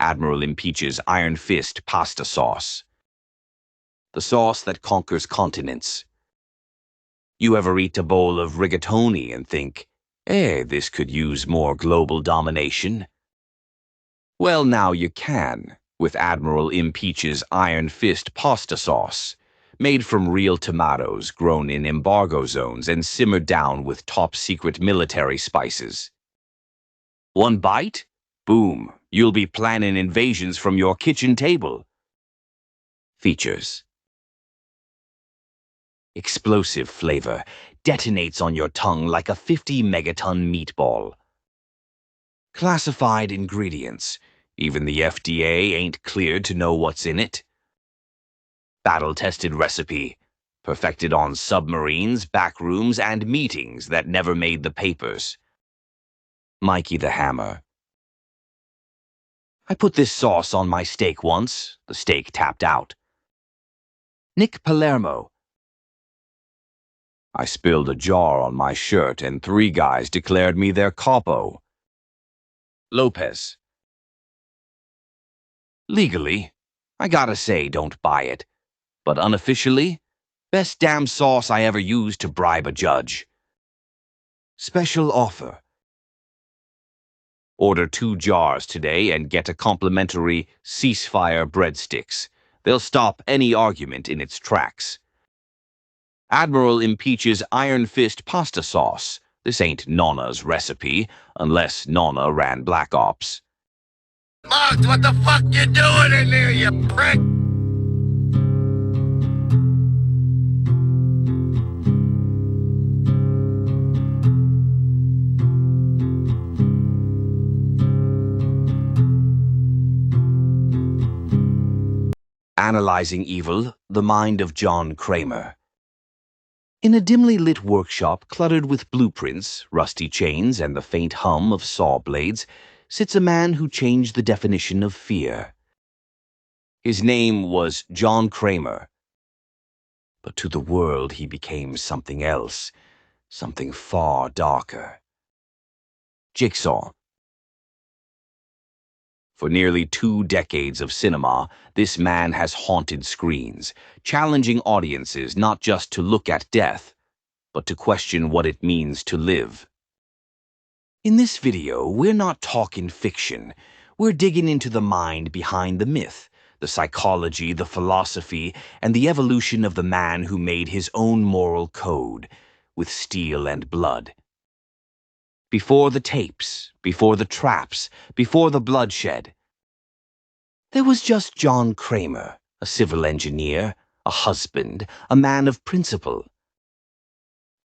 Admiral Impeach's Iron Fist pasta sauce. The sauce that conquers continents. You ever eat a bowl of rigatoni and think, this could use more global domination? Well, now you can, with Admiral Impeach's Iron Fist pasta sauce, made from real tomatoes grown in embargo zones and simmered down with top-secret military spices. One bite? Boom, you'll be planning invasions from your kitchen table. Features. Explosive flavor, detonates on your tongue like a 50-megaton meatball. Classified ingredients. Even the FDA ain't cleared to know what's in it. Battle-tested recipe, perfected on submarines, backrooms, and meetings that never made the papers. Mikey the Hammer. I put this sauce on my steak once. The steak tapped out. Nick Palermo. I spilled a jar on my shirt and 3 guys declared me their capo. Lopez. Legally, I gotta say don't buy it. But unofficially, best damn sauce I ever used to bribe a judge. Special offer. Order 2 jars today and get a complimentary ceasefire breadsticks. They'll stop any argument in its tracks. Admiral Impeach's Iron Fist pasta sauce. This ain't Nonna's recipe, unless Nonna ran Black Ops. Mugs, what the fuck you doing in there, you prick? Analyzing Evil, The Mind of John Kramer. In a dimly lit workshop cluttered with blueprints, rusty chains, and the faint hum of saw blades, sits a man who changed the definition of fear. His name was John Kramer. But to the world he became something else, something far darker. Jigsaw. For nearly 2 decades of cinema, this man has haunted screens, challenging audiences not just to look at death, but to question what it means to live. In this video, we're not talking fiction. We're digging into the mind behind the myth, the psychology, the philosophy, and the evolution of the man who made his own moral code, with steel and blood. Before the tapes, before the traps, before the bloodshed, there was just John Kramer, a civil engineer, a husband, a man of principle.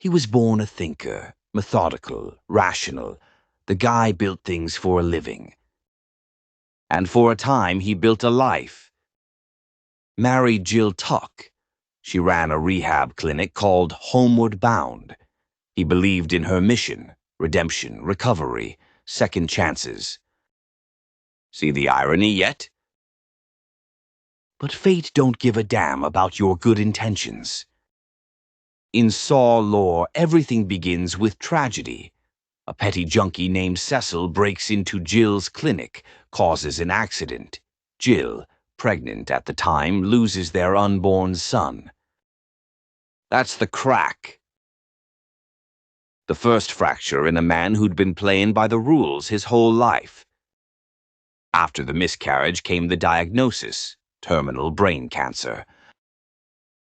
He was born a thinker, methodical, rational. The guy built things for a living. And for a time, he built a life. Married Jill Tuck. She ran a rehab clinic called Homeward Bound. He believed in her mission, redemption, recovery, second chances. See the irony yet? But fate don't give a damn about your good intentions. In Saw lore, everything begins with tragedy. A petty junkie named Cecil breaks into Jill's clinic, causes an accident. Jill, pregnant at the time, loses their unborn son. That's the crack. The first fracture in a man who'd been playing by the rules his whole life. After the miscarriage came the diagnosis, terminal brain cancer.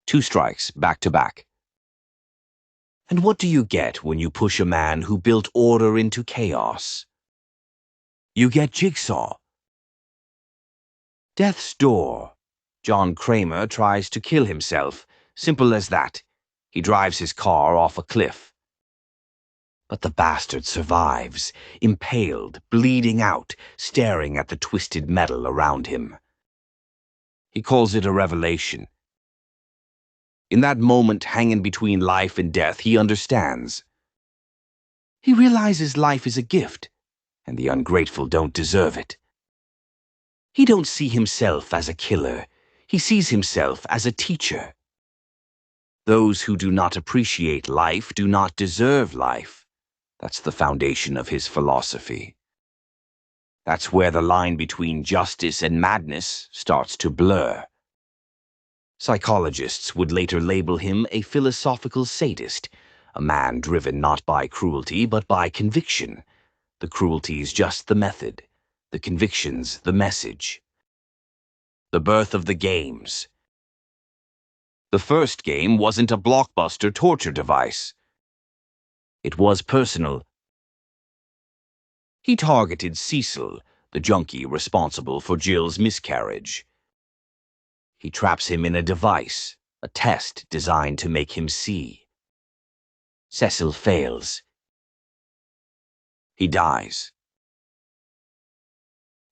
2 strikes back to back. And what do you get when you push a man who built order into chaos? You get Jigsaw. Death's door. John Kramer tries to kill himself. Simple as that. He drives his car off a cliff. But the bastard survives, impaled, bleeding out, staring at the twisted metal around him. He calls it a revelation. In that moment hanging between life and death, he understands. He realizes life is a gift, and the ungrateful don't deserve it. He don't see himself as a killer. He sees himself as a teacher. Those who do not appreciate life do not deserve life. That's the foundation of his philosophy. That's where the line between justice and madness starts to blur. Psychologists would later label him a philosophical sadist, a man driven not by cruelty but by conviction. The cruelty's just the method, the conviction's the message. The birth of the games. The first game wasn't a blockbuster torture device. It was personal. He targeted Cecil, the junkie responsible for Jill's miscarriage. He traps him in a device, a test designed to make him see. Cecil fails. He dies.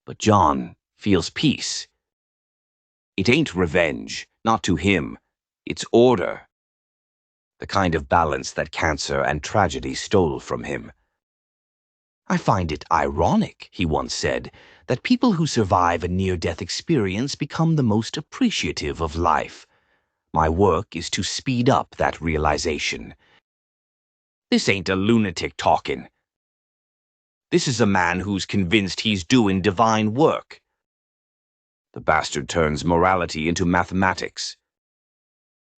But John feels peace. It ain't revenge, not to him. It's order. The kind of balance that cancer and tragedy stole from him. I find it ironic, he once said, that people who survive a near-death experience become the most appreciative of life. My work is to speed up that realization. This ain't a lunatic talking. This is a man who's convinced he's doing divine work. The bastard turns morality into mathematics.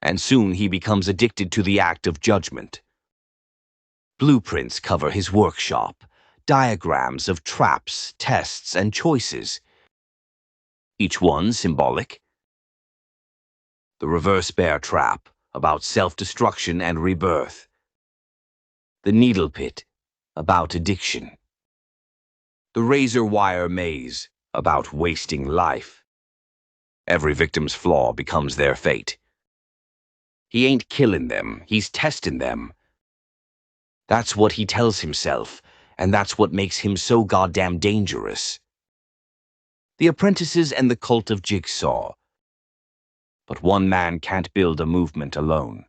And soon he becomes addicted to the act of judgment. Blueprints cover his workshop, diagrams of traps, tests, and choices. Each one symbolic. The reverse bear trap, about self-destruction and rebirth. The needle pit, about addiction. The razor wire maze, about wasting life. Every victim's flaw becomes their fate. He ain't killing them, he's testing them. That's what he tells himself, and that's what makes him so goddamn dangerous. The Apprentices and the Cult of Jigsaw. But one man can't build a movement alone.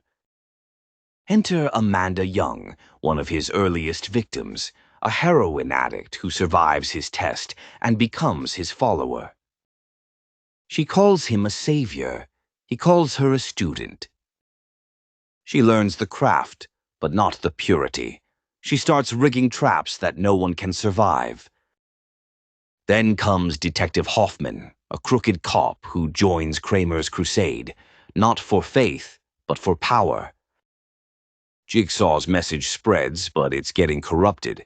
Enter Amanda Young, one of his earliest victims, a heroin addict who survives his test and becomes his follower. She calls him a savior. He calls her a student. She learns the craft, but not the purity. She starts rigging traps that no one can survive. Then comes Detective Hoffman, a crooked cop who joins Kramer's crusade, not for faith, but for power. Jigsaw's message spreads, but it's getting corrupted.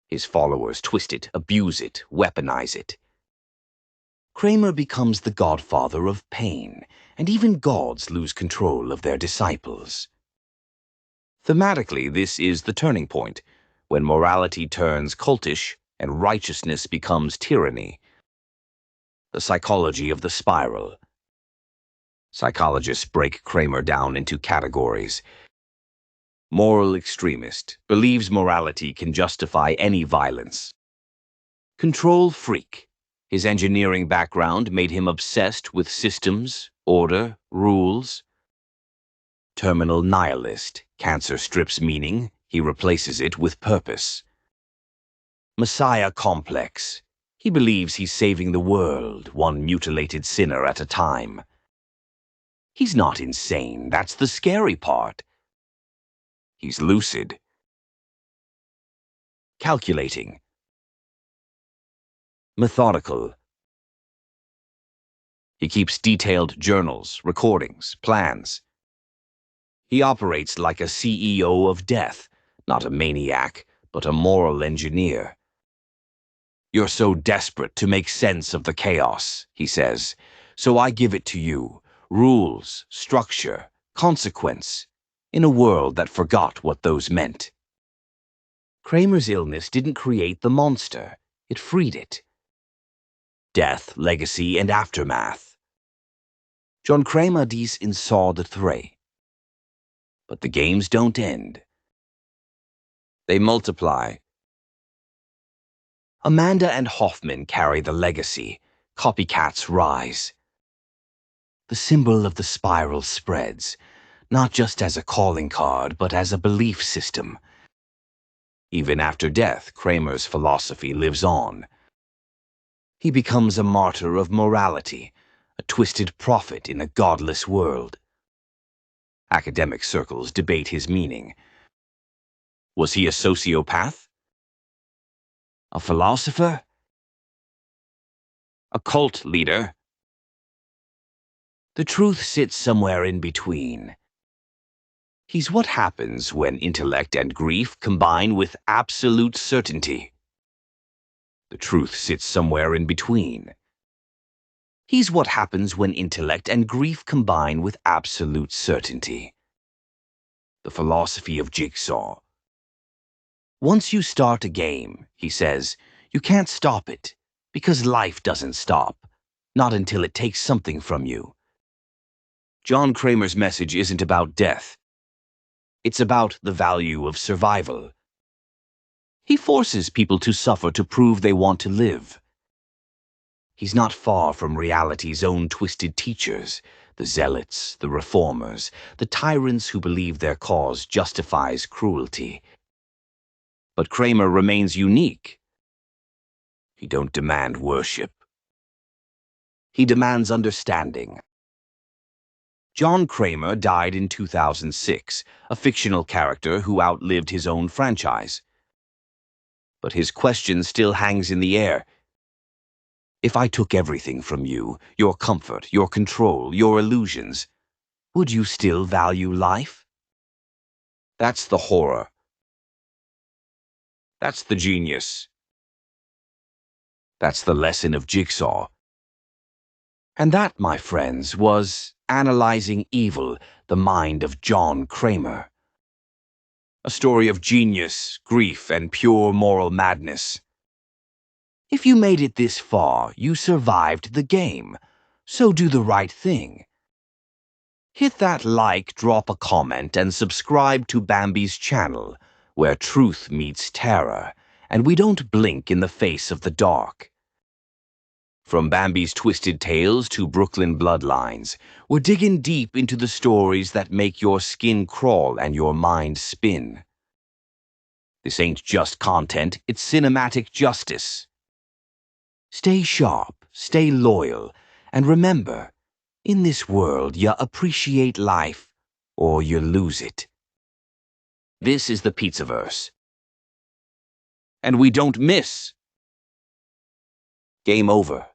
His followers twist it, abuse it, weaponize it. Kramer becomes the godfather of pain, and even gods lose control of their disciples. Thematically, this is the turning point, when morality turns cultish and righteousness becomes tyranny. The psychology of the spiral. Psychologists break Kramer down into categories. Moral extremist, believes morality can justify any violence. Control freak. His engineering background made him obsessed with systems, order, rules. Terminal nihilist. Cancer strips meaning, he replaces it with purpose. Messiah complex. He believes he's saving the world, one mutilated sinner at a time. He's not insane, that's the scary part. He's lucid. Calculating. Methodical. He keeps detailed journals, recordings, plans. He operates like a CEO of death, not a maniac, but a moral engineer. You're so desperate to make sense of the chaos, he says, so I give it to you. Rules, structure, consequence, in a world that forgot what those meant. Kramer's illness didn't create the monster, it freed it. Death, legacy, and aftermath. John Kramer dies in saw the three. But the games don't end. They multiply. Amanda and Hoffman carry the legacy. Copycats rise. The symbol of the spiral spreads, not just as a calling card, but as a belief system. Even after death, Kramer's philosophy lives on. He becomes a martyr of morality, a twisted prophet in a godless world. Academic circles debate his meaning. Was he a sociopath? A philosopher? A cult leader? The truth sits somewhere in between. He's what happens when intellect and grief combine with absolute certainty. The truth sits somewhere in between. He's what happens when intellect and grief combine with absolute certainty. The philosophy of Jigsaw. Once you start a game, he says, you can't stop it, because life doesn't stop, not until it takes something from you. John Kramer's message isn't about death. It's about the value of survival. He forces people to suffer to prove they want to live. He's not far from reality's own twisted teachers, the zealots, the reformers, the tyrants who believe their cause justifies cruelty. But Kramer remains unique. He don't demand worship. He demands understanding. John Kramer died in 2006, a fictional character who outlived his own franchise. But his question still hangs in the air. If I took everything from you, your comfort, your control, your illusions, would you still value life? That's the horror. That's the genius. That's the lesson of Jigsaw. And that, my friends, was Analyzing Evil, the Mind of John Kramer. A story of genius, grief, and pure moral madness. If you made it this far, you survived the game. So do the right thing. Hit that like, drop a comment, and subscribe to Bambi's channel, where truth meets terror, and we don't blink in the face of the dark. From Bambi's twisted tales to Brooklyn bloodlines, we're digging deep into the stories that make your skin crawl and your mind spin. This ain't just content, it's cinematic justice. Stay sharp, stay loyal, and remember, in this world you appreciate life or you lose it. This is the Pizzaverse. And we don't miss. Game over.